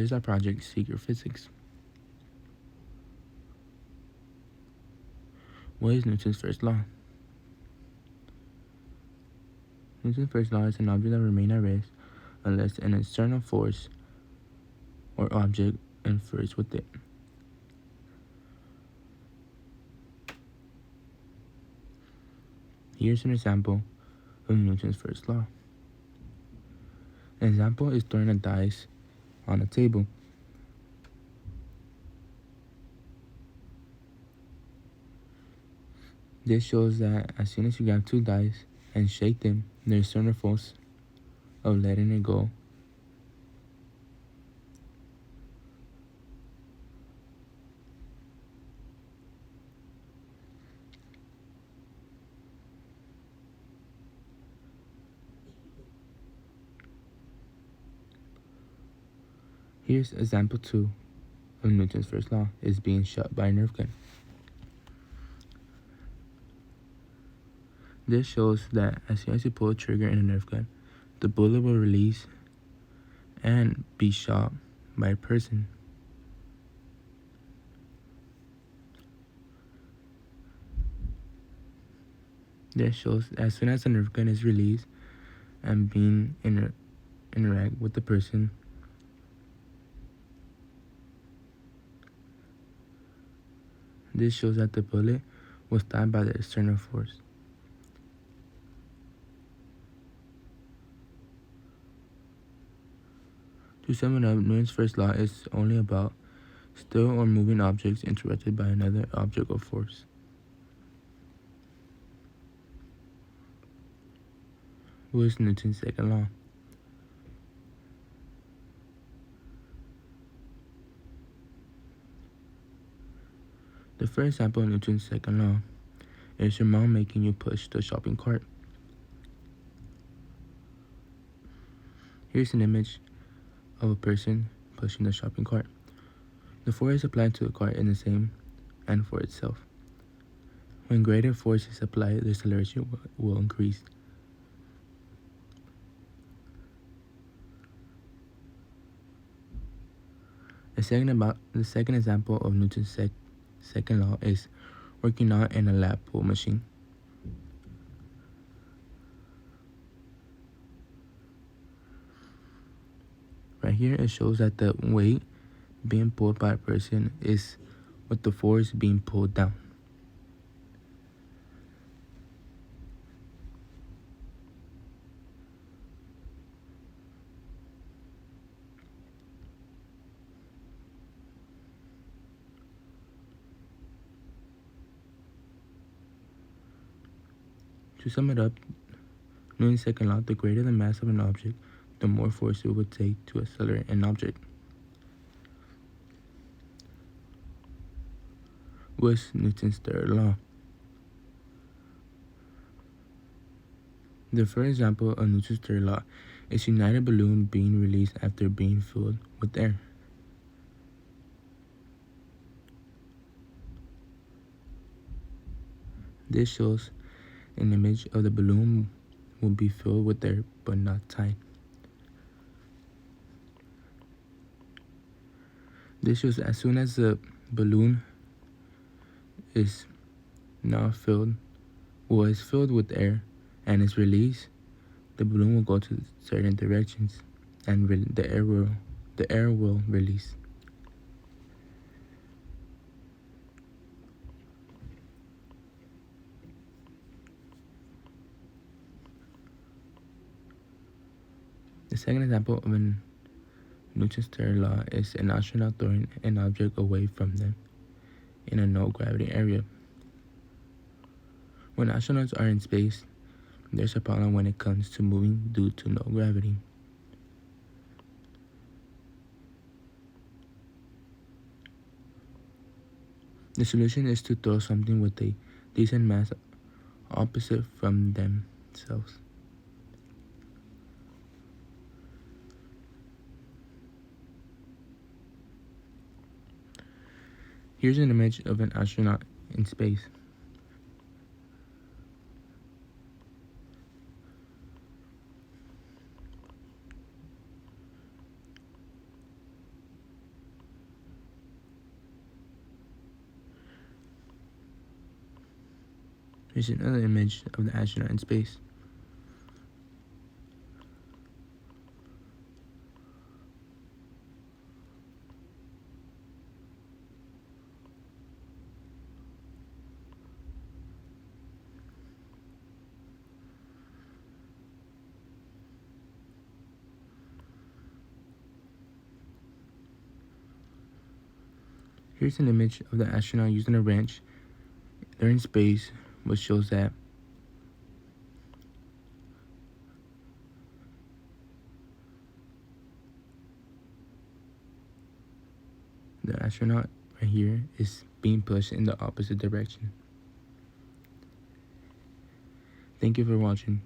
Here's our project, Secret Physics. What is Newton's first law? Newton's first law is an object that remains at rest unless an external force or object interferes with it. Here's an example of Newton's first law. An example is throwing a dice on a table. This shows that as soon as you grab two dice and shake them, the external force of letting it go Here's example 2 of Newton's first law is being shot by a Nerf gun. This shows that as soon as you pull a trigger in a Nerf gun, the bullet will release and be shot by a person. This shows that as soon as the Nerf gun is released and being interact with the person, this shows that the bullet was stopped by the external force. To sum it up, Newton's first law is only about still or moving objects interacted by another object or force. What is Newton's second law? The first example of Newton's second law is your mom making you push the shopping cart. Here's an image of a person pushing the shopping cart. The force applied to the cart is the same and for itself. When greater force is applied, the acceleration will increase. The second example of Newton's second law is working out in a lap pull machine. Right here, it shows that the weight being pulled by a person is with the force being pulled down. To sum it up, Newton's second law, the greater the mass of an object, the more force it would take to accelerate an object. What's Newton's third law? The first example of Newton's third law is a united balloon being released after being filled with air. This shows an image of the balloon will be filled with air but not tight. This shows that as soon as the balloon is now filled with air and is released, the balloon will go to certain directions and the air will release. The second example of Newton's third law is an astronaut throwing an object away from them in a no-gravity area. When astronauts are in space, there's a problem when it comes to moving due to no gravity. The solution is to throw something with a decent mass opposite from themselves. Here's an image of an astronaut in space. Here's another image of the astronaut in space. Here's an image of the astronaut using a wrench. They're in space, which shows that the astronaut right here is being pushed in the opposite direction. Thank you for watching.